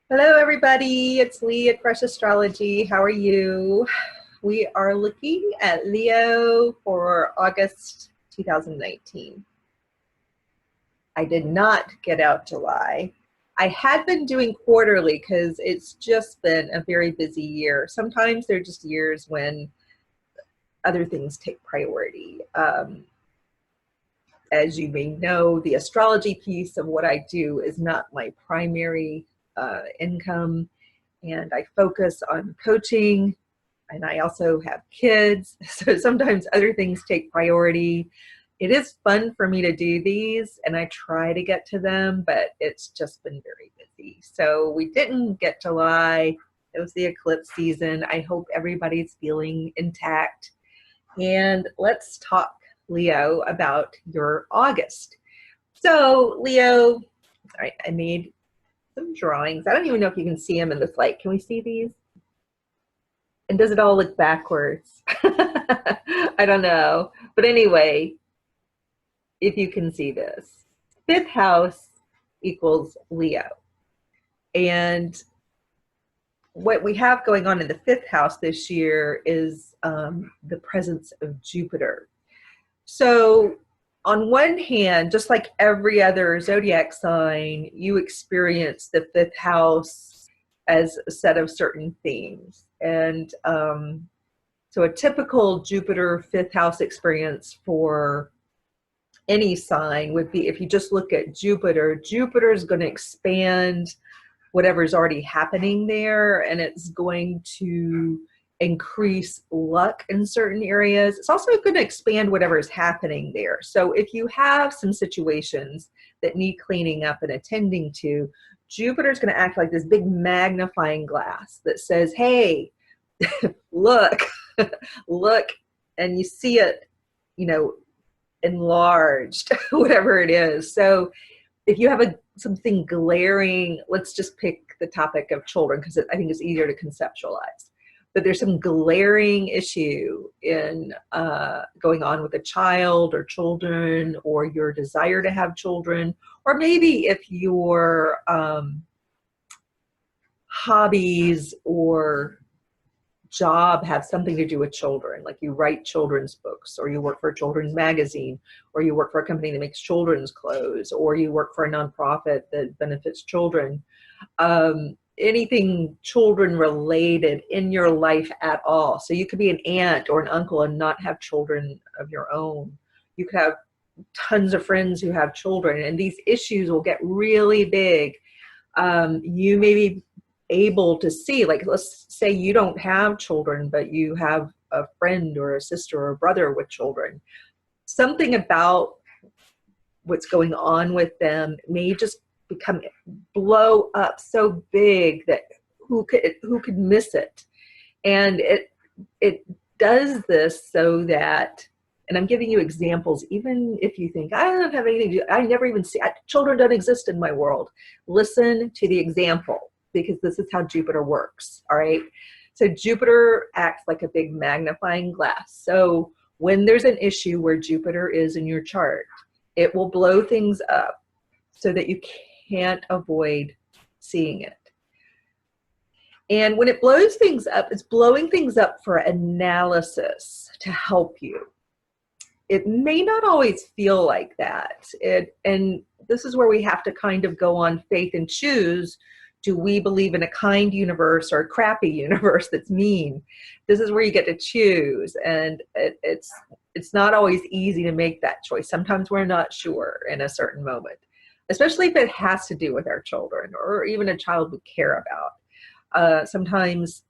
Hello, everybody. It's Lee at Fresh Astrology. How are you? We are looking at Leo for August 2019. I did not get out July. I had been doing quarterly because it's just been a very busy year. Sometimes they're just years when other things take priority. As you may know, the astrology piece of what I do is not my primary income, and I focus on coaching, and I also have kids. So sometimes other things take priority. It is fun for me to do these, and I try to get to them, but it's just been very busy. So we didn't get July. It was the eclipse season. I hope everybody's feeling intact. And let's talk, Leo, about your August. So Leo, I made some drawings. I don't even know if you can see them in this light. Can we see these? And does it all look backwards? I don't know. But anyway, if you can see this, fifth house equals Leo. And what we have going on in the fifth house this year is the presence of Jupiter. So on one hand, just like every other zodiac sign, you experience the fifth house as a set of certain themes. And so a typical Jupiter fifth house experience for any sign would be, if you just look at Jupiter, Jupiter is going to expand whatever's already happening there, and it's going to increase luck in certain areas. It's also going to expand whatever is happening there. So if you have some situations that need cleaning up and attending to, Jupiter is going to act like this big magnifying glass that says, hey, look, look, and you see it, enlarged, whatever it is. So if you have something glaring, let's just pick the topic of children because I think it's easier to conceptualize. But there's some glaring issue in going on with a child or children, or your desire to have children, or maybe if your hobbies or job have something to do with children, like you write children's books, or you work for a children's magazine, or you work for a company that makes children's clothes, or you work for a nonprofit that benefits children. Anything children related in your life at all. So you could be an aunt or an uncle and not have children of your own. You could have tons of friends who have children, and these issues will get really big. You may be able to see, like, let's say you don't have children, but you have a friend or a sister or a brother with children. Something about what's going on with them may just blow up so big that who could miss it. And it does this so that, and I'm giving you examples, even if you think I don't have anything to do, I never even see, children don't exist in my world. Listen to the example, because this is how Jupiter works. All right. So Jupiter acts like a big magnifying glass. So when there's an issue where Jupiter is in your chart, it will blow things up so that you can't avoid seeing it. And when it blows things up, it's blowing things up for analysis to help you. It may not always feel like that. And this is where we have to kind of go on faith and choose. Do we believe in a kind universe or a crappy universe that's mean? This is where you get to choose. And it's not always easy to make that choice. Sometimes we're not sure in a certain moment, especially if it has to do with our children or even a child we care about. Sometimes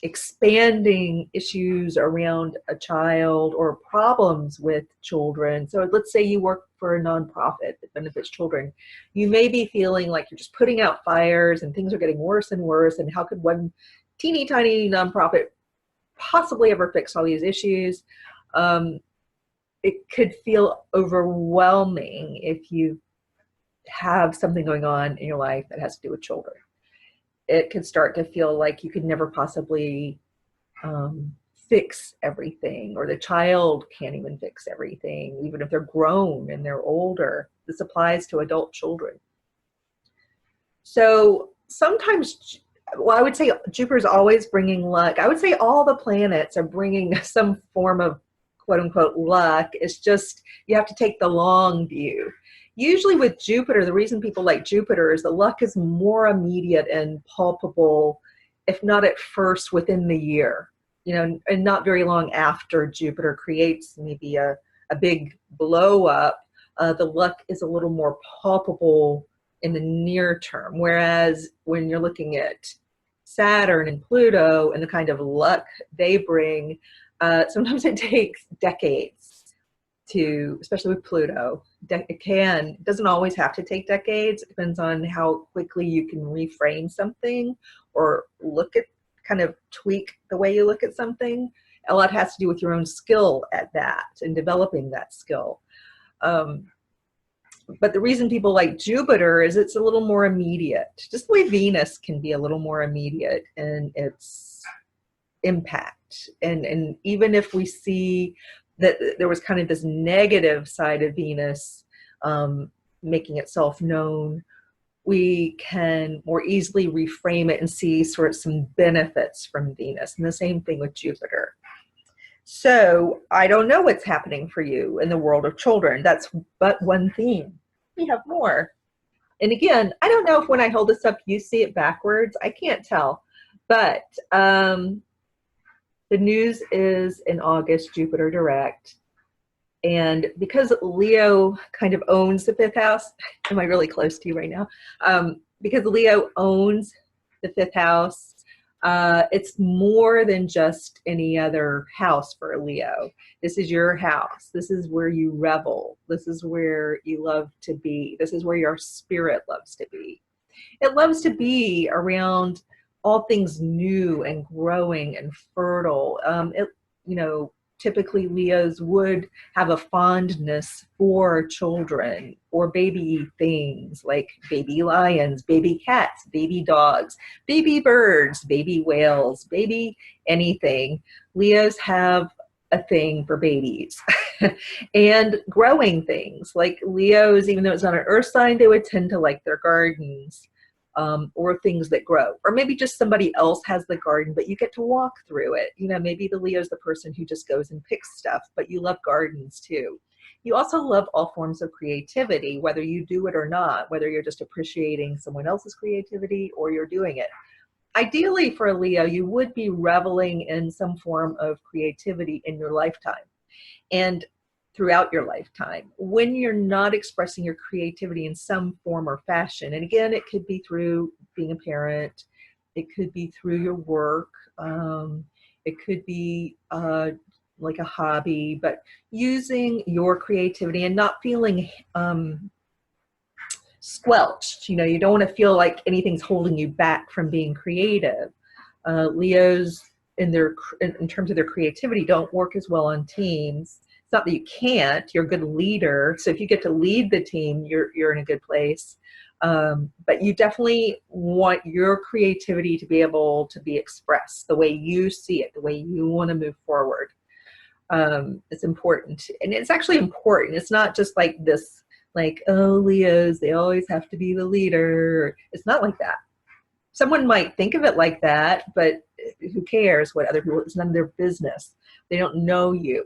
expanding issues around a child or problems with children. So let's say you work for a nonprofit that benefits children. You may be feeling like you're just putting out fires and things are getting worse and worse. And how could one teeny tiny nonprofit possibly ever fix all these issues? It could feel overwhelming if you have something going on in your life that has to do with children. It could start to feel like you could never possibly fix everything, or the child can't even fix everything, even if they're grown and they're older. This applies to adult children. So sometimes, well, I would say Jupiter's always bringing luck. I would say all the planets are bringing some form of quote unquote luck. It's just you have to take the long view. Usually with Jupiter, the reason people like Jupiter is the luck is more immediate and palpable, if not at first within the year, and not very long after Jupiter creates maybe a big blow up. The luck is a little more palpable in the near term. Whereas when you're looking at Saturn and Pluto and the kind of luck they bring, sometimes it takes decades to, especially with Pluto, it doesn't always have to take decades. It depends on how quickly you can reframe something or kind of tweak the way you look at something. A lot has to do with your own skill at that and developing that skill. But the reason people like Jupiter is it's a little more immediate, just the way Venus can be a little more immediate in its impact. And even if we see that there was kind of this negative side of Venus making itself known, we can more easily reframe it and see sort of some benefits from Venus. And the same thing with Jupiter. So I don't know what's happening for you in the world of children. That's but one theme. We have more. And again, I don't know if when I hold this up, you see it backwards. I can't tell. But the news is in August, Jupiter direct. And because Leo kind of owns the fifth house, am I really close to you right now? Because Leo owns the fifth house, it's more than just any other house for a Leo. This is your house. This is where you revel. This is where you love to be. This is where your spirit loves to be. It loves to be around all things new and growing and fertile. Typically Leos would have a fondness for children or baby things like baby lions, baby cats, baby dogs, baby birds, baby whales, baby anything. Leos have a thing for babies and growing things. Like Leos, even though it's not an earth sign, they would tend to like their gardens. Or things that grow, or maybe just somebody else has the garden, but you get to walk through it. Maybe the Leo's the person who just goes and picks stuff, but you love gardens too. You also love all forms of creativity, whether you do it or not, whether you're just appreciating someone else's creativity or you're doing it. Ideally for a Leo, you would be reveling in some form of creativity in your lifetime. And throughout your lifetime, when you're not expressing your creativity in some form or fashion. And again, it could be through being a parent, it could be through your work, it could be like a hobby, but using your creativity and not feeling squelched. You don't want to feel like anything's holding you back from being creative. Leos in terms of their creativity don't work as well on teams. It's not that you can't, you're a good leader. So if you get to lead the team, you're in a good place. But you definitely want your creativity to be able to be expressed the way you see it, the way you want to move forward. It's important. And it's actually important. It's not just like this, like, oh, Leos, they always have to be the leader. It's not like that. Someone might think of it like that, but who cares what other people, it's none of their business. They don't know you.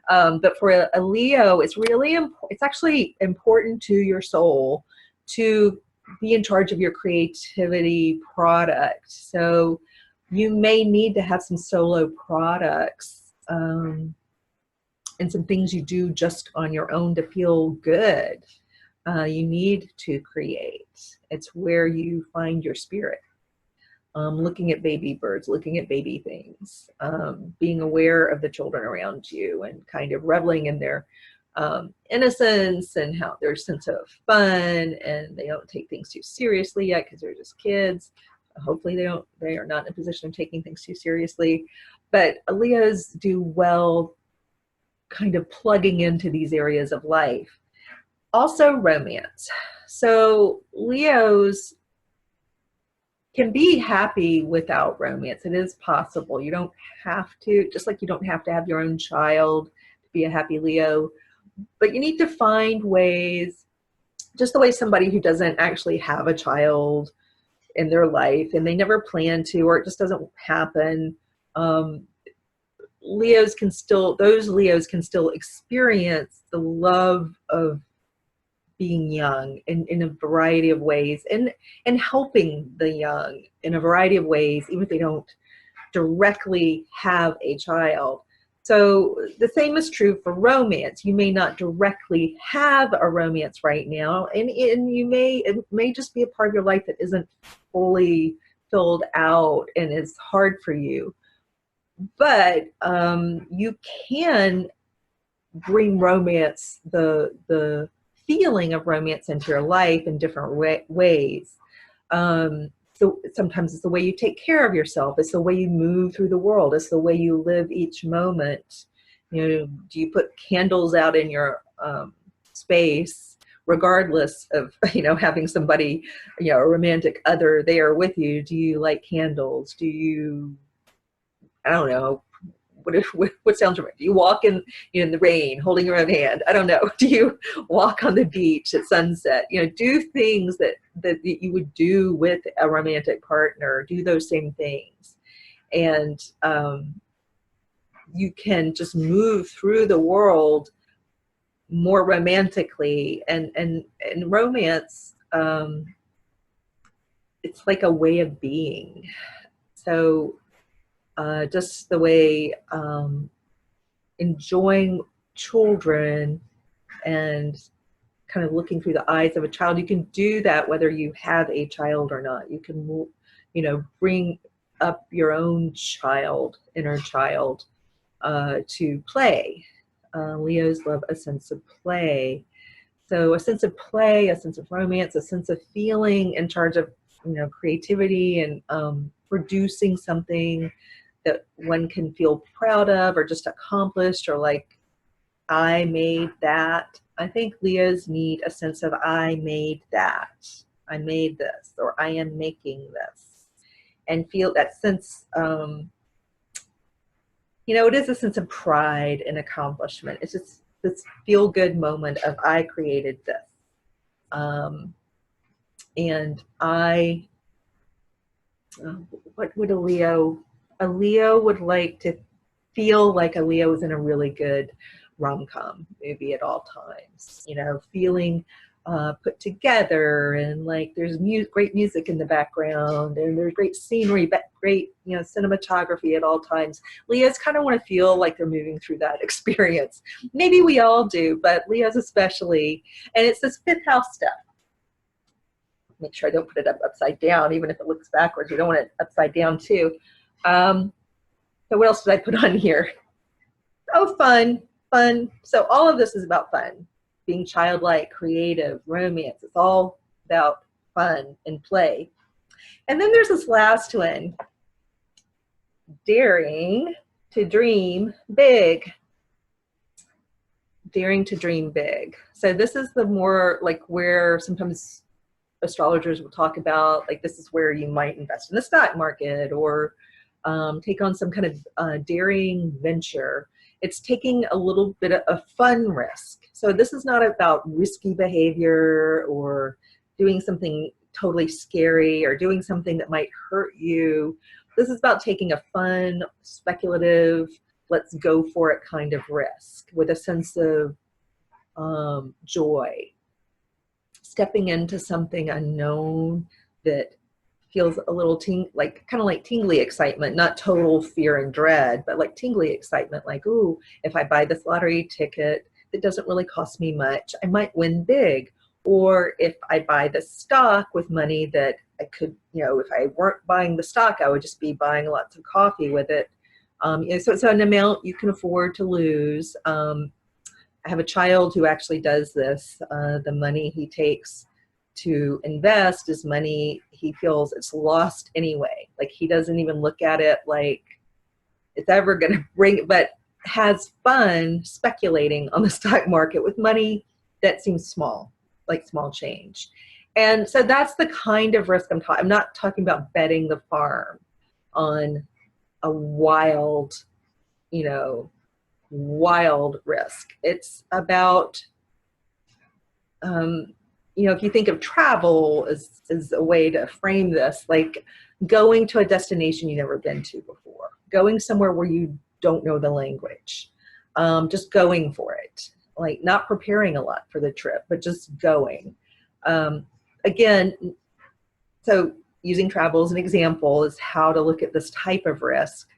But for a Leo, it's really it's actually important to your soul to be in charge of your creativity product. So you may need to have some solo products and some things you do just on your own to feel good. You need to create. It's where you find your spirit. Looking at baby birds, looking at baby things, being aware of the children around you and kind of reveling in their innocence and how their sense of fun, and they don't take things too seriously yet because they're just kids. Hopefully they are not in a position of taking things too seriously. But Leos do well kind of plugging into these areas of life. Also romance. So Leos can be happy without romance. It is possible. You don't have to, just like you don't have to have your own child to be a happy Leo, but you need to find ways, just the way somebody who doesn't actually have a child in their life, and they never plan to, or it just doesn't happen. Um, those Leos can still experience the love of being young in a variety of ways, and helping the young in a variety of ways, even if they don't directly have a child. So the same is true for romance. You may not directly have a romance right now, and it may just be a part of your life that isn't fully filled out and is hard for you. But you can bring romance, the feeling of romance into your life in different ways. So sometimes it's the way you take care of yourself. It's the way you move through the world. It's the way you live each moment. You know, do you put candles out in your space, regardless of, you know, having somebody, you know, a romantic other there with you? Do you light candles? Do you, I don't know, what sounds right? Do you walk in, you know, in the rain holding your own hand? I don't know. Do you walk on the beach at sunset? You know, do things that you would do with a romantic partner. Do those same things, and you can just move through the world more romantically. And romance, it's like a way of being. So just the way enjoying children and kind of looking through the eyes of a child. You can do that whether you have a child or not. You can, you know, bring up your own child, inner child, to play. Leos love a sense of play. So a sense of play, a sense of romance, a sense of feeling in charge of, you know, creativity and producing something that one can feel proud of, or just accomplished, or like, I made that. I think Leos need a sense of, I made that. I made this, or I am making this. And feel that sense, you know, it is a sense of pride and accomplishment. It's just this feel good moment of, I created this. And what would a Leo would like to feel like a Leo is in a really good rom-com movie at all times, you know, feeling put together, and like there's great music in the background, and there's great scenery, but great, you know, cinematography at all times. Leos kind of want to feel like they're moving through that experience. Maybe we all do, but Leos especially. And it's this fifth house stuff. Make sure I don't put it upside down, even if it looks backwards. We don't want it upside down too. So what else did I put on here? Oh, fun. So all of this is about fun, being childlike, creative, romance. It's all about fun and play. And then there's this last one, daring to dream big. Daring to dream big. So this is the more like where sometimes astrologers will talk about, like, this is where you might invest in the stock market, or take on some kind of daring venture. It's taking a little bit of a fun risk. So this is not about risky behavior or doing something totally scary or doing something that might hurt you. This is about taking a fun, speculative, let's go for it kind of risk with a sense of joy. Stepping into something unknown that feels a little kind of like tingly excitement, not total fear and dread, but like tingly excitement, like, ooh, if I buy this lottery ticket that doesn't really cost me much, I might win big. Or if I buy the stock with money that I could, you know, if I weren't buying the stock, I would just be buying lots of coffee with it. You know, so it's an amount you can afford to lose. I have a child who actually does this. The money he takes to invest is money he feels it's lost anyway. Like, he doesn't even look at it like it's ever going to bring, but has fun speculating on the stock market with money that seems small, like small change. And so that's the kind of risk I'm talking. I'm not talking about betting the farm on a wild, you know, wild risk. It's about you know, if you think of travel as a way to frame this, like going to a destination you've never been to before, going somewhere where you don't know the language, just going for it, like not preparing a lot for the trip, but just going. Again, so using travel as an example is how to look at this type of risk,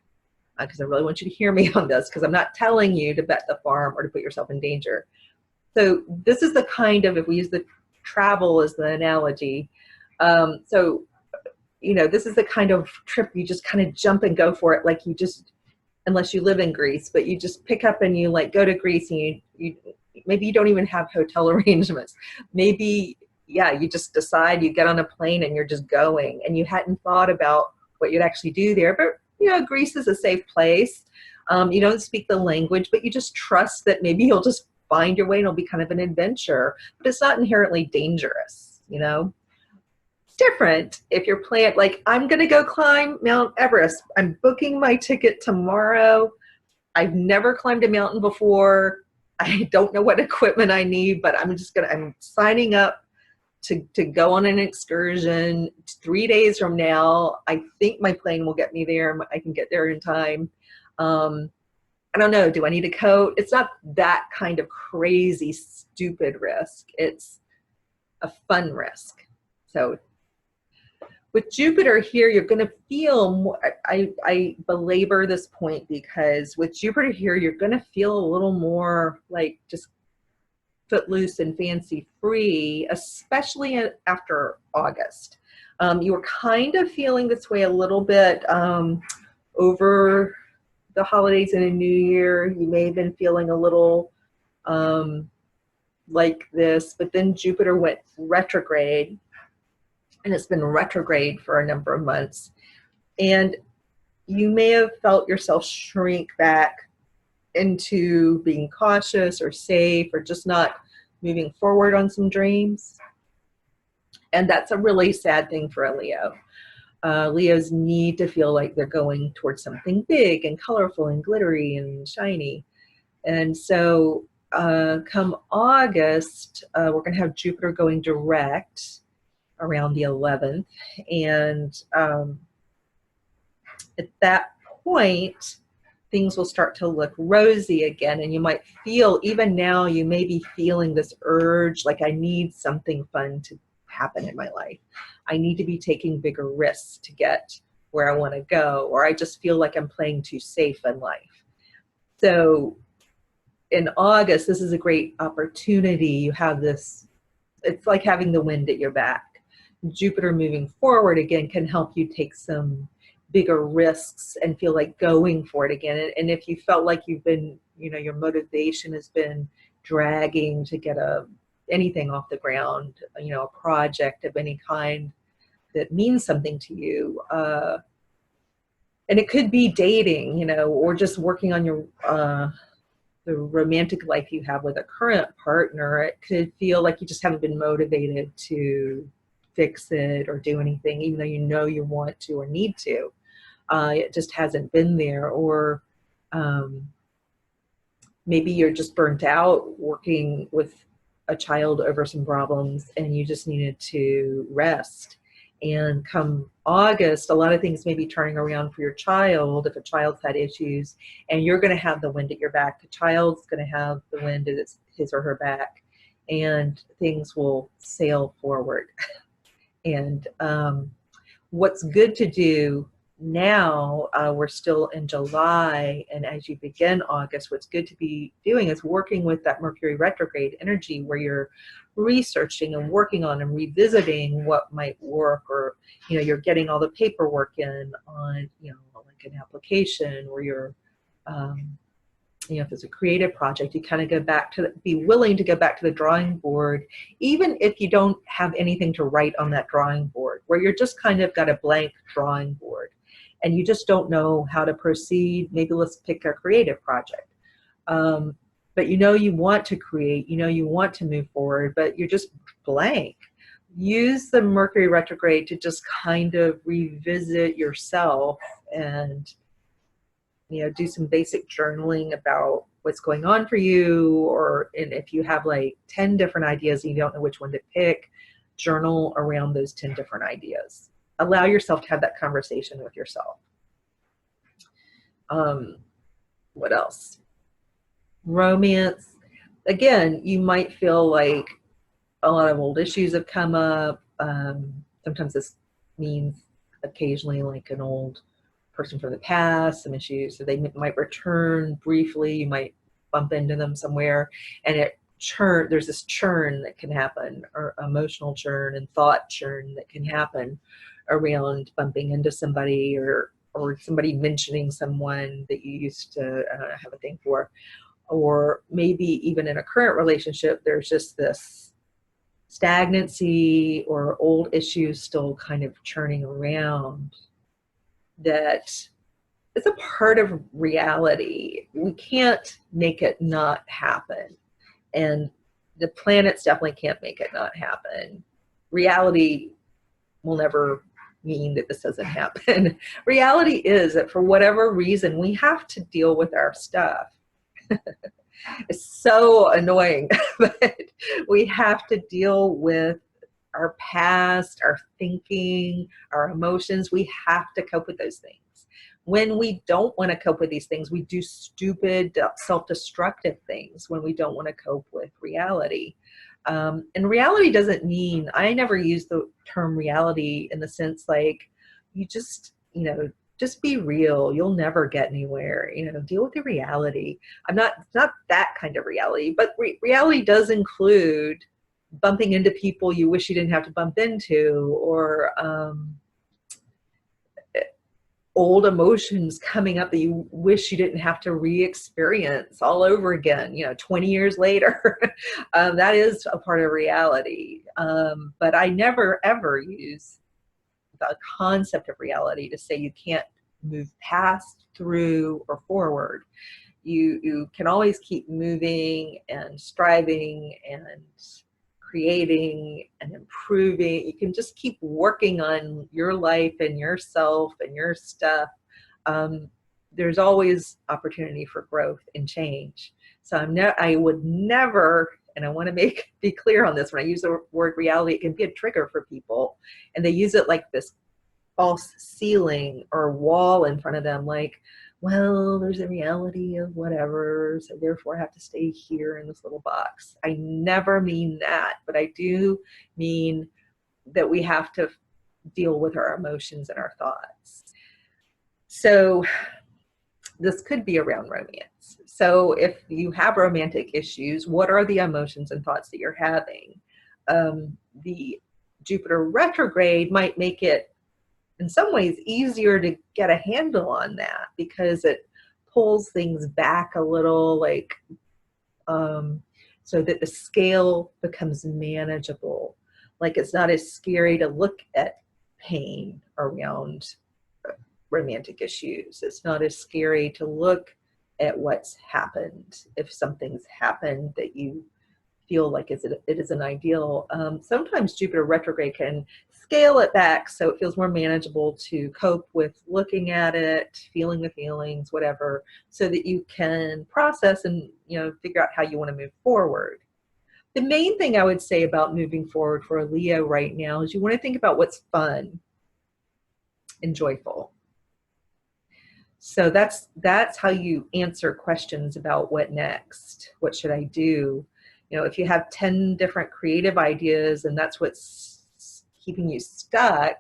because I really want you to hear me on this, because I'm not telling you to bet the farm or to put yourself in danger. So this is the kind of, if we use the travel as the analogy, so, you know, this is the kind of trip you just kind of jump and go for it, like you just, unless you live in Greece, but you just pick up and you like go to Greece, and you maybe you don't even have hotel arrangements. Maybe, yeah, you just decide, you get on a plane and you're just going, and you hadn't thought about what you'd actually do there. But, you know, Greece is a safe place. You don't speak the language, but you just trust that maybe you'll just find your way and it'll be kind of an adventure, but it's not inherently dangerous, you know? It's different if you're planning, like, I'm gonna go climb Mount Everest. I'm booking my ticket tomorrow. I've never climbed a mountain before. I don't know what equipment I need, but I'm signing up to go on an excursion 3 days from now. I think my plane will get me there. I can get there in time. I don't know, do I need a coat? It's not that kind of crazy, stupid risk. It's a fun risk. So with Jupiter here, you're going to feel more, I belabor this point, because with Jupiter here, you're going to feel a little more like just footloose and fancy free, especially after August. You were kind of feeling this way a little bit over the holidays and a new year. You may have been feeling a little like this, but then Jupiter went retrograde, and it's been retrograde for a number of months. And you may have felt yourself shrink back into being cautious or safe, or just not moving forward on some dreams. And that's a really sad thing for a Leo. Leos need to feel like they're going towards something big and colorful and glittery and shiny. And so come August, we're going to have Jupiter going direct around the 11th. And at that point, things will start to look rosy again. And you might feel, even now, you may be feeling this urge, like I need something fun to happen in my life. I need to be taking bigger risks to get where I want to go, or I just feel like I'm playing too safe in life. So in August, this is a great opportunity. You have this, it's like having the wind at your back. Jupiter moving forward again can help you take some bigger risks and feel like going for it again. And if you felt like you've been, you know, your motivation has been dragging to get anything off the ground, you know, a project of any kind that means something to you, and it could be dating, you know, or just working on your the romantic life you have with a current partner. It could feel like you just haven't been motivated to fix it or do anything, even though you know you want to or need to. It just hasn't been there. Or maybe you're just burnt out working with a child over some problems and you just needed to rest. And come August, a lot of things may be turning around for your child. If a child's had issues, and you're going to have the wind at your back, the child's going to have the wind at his or her back, and things will sail forward. And what's good to do now, we're still in July, and as you begin August, what's good to be doing is working with that Mercury retrograde energy, where you're researching and working on and revisiting what might work, or, you know, you're getting all the paperwork in on, you know, like an application, or you're, you know, if it's a creative project, you kind of go back to, be willing to go back to the drawing board, even if you don't have anything to write on that drawing board, where you're just kind of got a blank drawing board and you just don't know how to proceed. Maybe let's pick a creative project. But you know you want to create, you know you want to move forward, but you're just blank. Use the Mercury retrograde to just kind of revisit yourself and, you know, do some basic journaling about what's going on for you, or and if you have like 10 different ideas and you don't know which one to pick, journal around those 10 different ideas. Allow yourself to have that conversation with yourself. What else? Romance. Again, you might feel like a lot of old issues have come up. Sometimes this means occasionally like an old person from the past, some issues. So they might return briefly. You might bump into them somewhere, and there's this churn that can happen, or emotional churn and thought churn that can happen around bumping into somebody, or somebody mentioning someone that you used to have a thing for. Or maybe even in a current relationship, there's just this stagnancy or old issues still kind of churning around that is a part of reality. We can't make it not happen. And the planets definitely can't make it not happen. Reality will never mean that this doesn't happen. Reality is that for whatever reason, we have to deal with our stuff. It's so annoying, but we have to deal with our past, our thinking, our emotions. We have to cope with those things. When we don't want to cope with these things, we do stupid, self-destructive things when we don't want to cope with reality. And reality doesn't mean, I never use the term reality in the sense like, you just, just be real. You'll never get anywhere. Deal with the reality. Not that kind of reality, but reality does include bumping into people you wish you didn't have to bump into, or old emotions coming up that you wish you didn't have to re-experience all over again, 20 years later. That is a part of reality. But I never, ever use the concept of reality to say you can't move past, through, or forward. You can always keep moving and striving and creating and improving. You can just keep working on your life and yourself and your stuff. There's always opportunity for growth and change. So I would never, and I want to be clear on this, when I use the word reality, it can be a trigger for people, and they use it like this false ceiling or wall in front of them, like, well, there's a reality of whatever, so therefore I have to stay here in this little box. I never mean that, but I do mean that we have to deal with our emotions and our thoughts. So this could be around romance. So if you have romantic issues, what are the emotions and thoughts that you're having? The Jupiter retrograde might make it in some ways easier to get a handle on that, because it pulls things back a little, like so that the scale becomes manageable. Like, it's not as scary to look at pain around romantic issues. It's not as scary to look at what's happened. If something's happened that you feel like it isn't ideal, sometimes Jupiter retrograde can scale it back so it feels more manageable to cope with looking at it, feeling the feelings, whatever, so that you can process and figure out how you want to move forward. The main thing I would say about moving forward for a Leo right now is you want to think about what's fun and joyful. So that's how you answer questions about what next, what should I do. If you have 10 different creative ideas and that's what's keeping you stuck,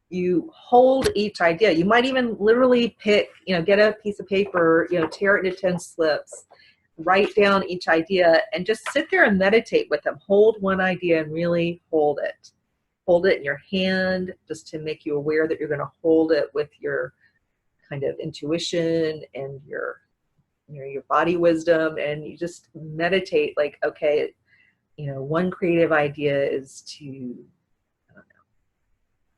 you hold each idea. You might even literally pick, get a piece of paper, tear it into 10 slips, write down each idea, and just sit there and meditate with them. Hold one idea and really hold it. Hold it in your hand, just to make you aware that you're going to hold it with your kind of intuition and your body wisdom, and you just meditate like, okay, one creative idea is to, I don't know,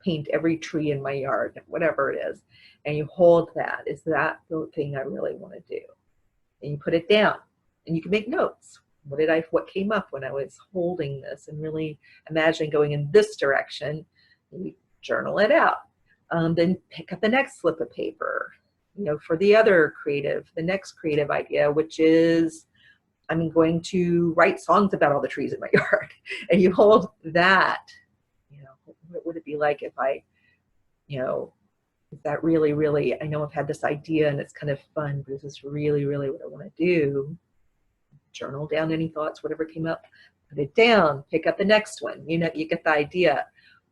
paint every tree in my yard, whatever it is, and you hold that. Is that the thing I really want to do? And you put it down, and you can make notes. What came up when I was holding this and really imagine going in this direction? And you journal it out. Then pick up the next slip of paper. for the other creative, the next creative idea, which is, I'm going to write songs about all the trees in my yard. And you hold that, what would it be like if I, is that really, really, I know I've had this idea and it's kind of fun, but is this really, really what I want to do? Journal down any thoughts, whatever came up, put it down, pick up the next one. You get the idea.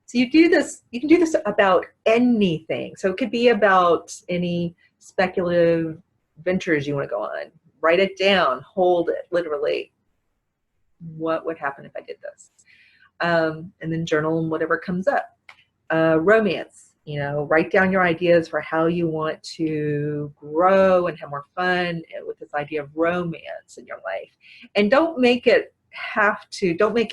So you can do this about anything. So it could be about any speculative ventures you want to go on. Write it down, hold it, literally. What would happen if I did this? And then journal whatever comes up. Romance, write down your ideas for how you want to grow and have more fun with this idea of romance in your life. And don't make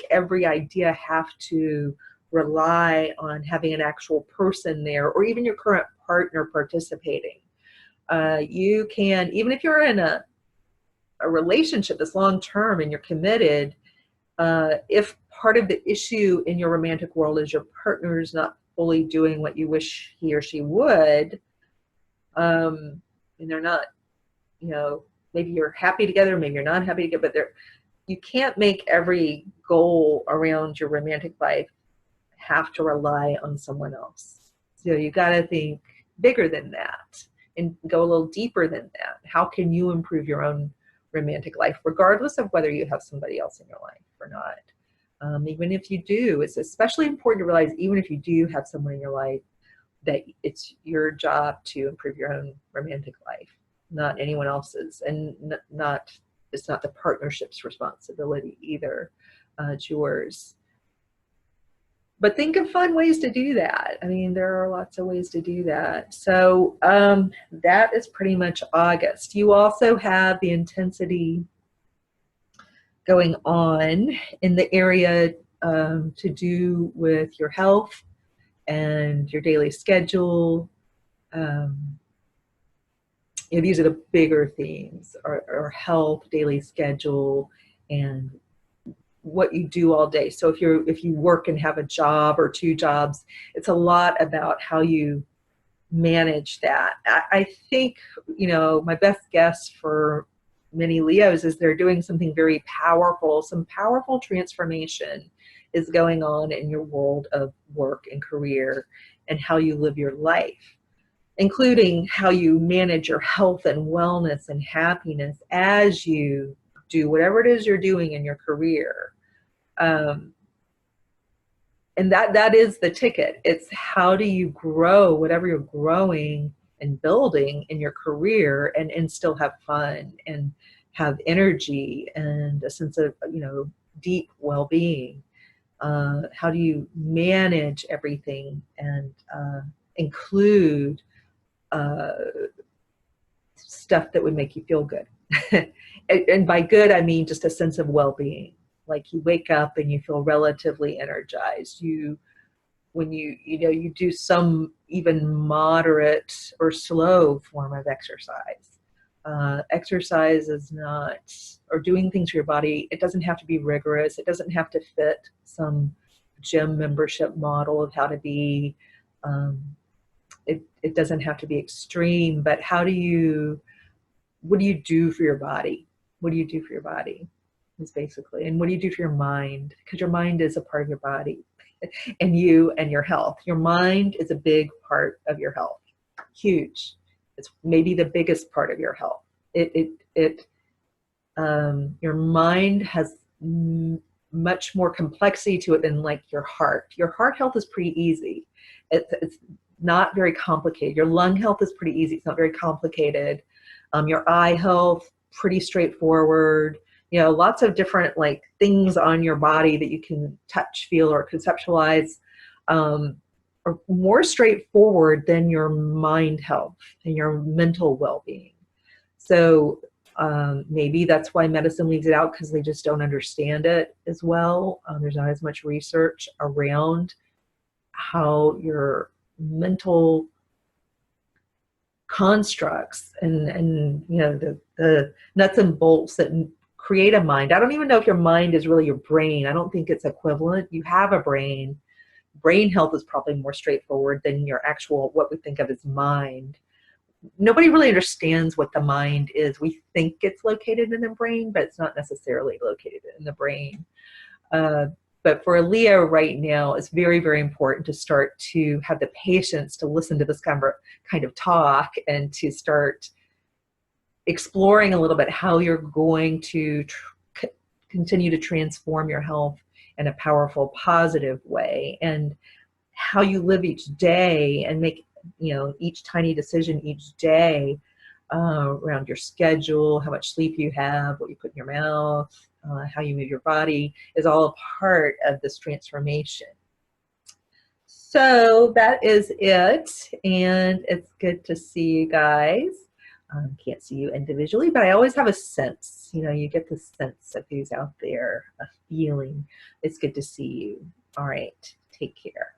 every idea have to rely on having an actual person there or even your current partner participating. You can, even if you're in a relationship that's long-term and you're committed, if part of the issue in your romantic world is your partner's not fully doing what you wish he or she would, and they're not, maybe you're happy together, maybe you're not happy together, but you can't make every goal around your romantic life have to rely on someone else. So you got to think bigger than that and go a little deeper than that. How can you improve your own romantic life, regardless of whether you have somebody else in your life or not? Even if you do, it's especially important to realize, even if you do have someone in your life, that it's your job to improve your own romantic life, not anyone else's, and it's not the partnership's responsibility either. It's yours. But think of fun ways to do that. I mean, there are lots of ways to do that. So that is pretty much August. You also have the intensity going on in the area to do with your health and your daily schedule. These are the bigger themes, or health, daily schedule, and what you do all day. So if you work and have a job or two jobs, it's a lot about how you manage that. I think, my best guess for many Leos is they're doing something very powerful. Some powerful transformation is going on in your world of work and career and how you live your life, including how you manage your health and wellness and happiness as you do whatever it is you're doing in your career. And that is the ticket. It's how do you grow whatever you're growing and building in your career and still have fun and have energy and a sense of, deep well-being. How do you manage everything and include stuff that would make you feel good? And by good, I mean just a sense of well-being. Like you wake up and you feel relatively energized. When you do some even moderate or slow form of exercise. Exercise is not, or doing things for your body, it doesn't have to be rigorous. It doesn't have to fit some gym membership model of how to be. It doesn't have to be extreme, but what do you do for your body? What do you do for your body is basically, and what do you do for your mind? Because your mind is a part of your body and you and your health. Your mind is a big part of your health. Huge. It's maybe the biggest part of your health. Your mind has much more complexity to it than like your heart. Your heart health is pretty easy. It's not very complicated. Your lung health is pretty easy. It's not very complicated. Your eye health, pretty straightforward. Lots of different like things on your body that you can touch, feel, or conceptualize are more straightforward than your mind health and your mental well-being. So maybe that's why medicine leaves it out, because they just don't understand it as well. There's not as much research around how your mental constructs and the nuts and bolts that create a mind. I don't even know if your mind is really your brain. I don't think it's equivalent. You have a brain. Brain health is probably more straightforward than your actual, what we think of as mind. nobody really understands what the mind is. We think it's located in the brain, but it's not necessarily located in the brain. Uh, but for a Leo right now, it's very, very important to start to have the patience to listen to this kind of talk and to start exploring a little bit how you're going to continue to transform your health in a powerful, positive way, and how you live each day and make, you know, each tiny decision each day around your schedule, how much sleep you have, what you put in your mouth, how you move your body is all a part of this transformation. So that is it, and it's good to see you guys. Can't see you individually, but I always have a sense, you know, you get the sense of who's out there, a feeling. It's good to see you. All right, take care.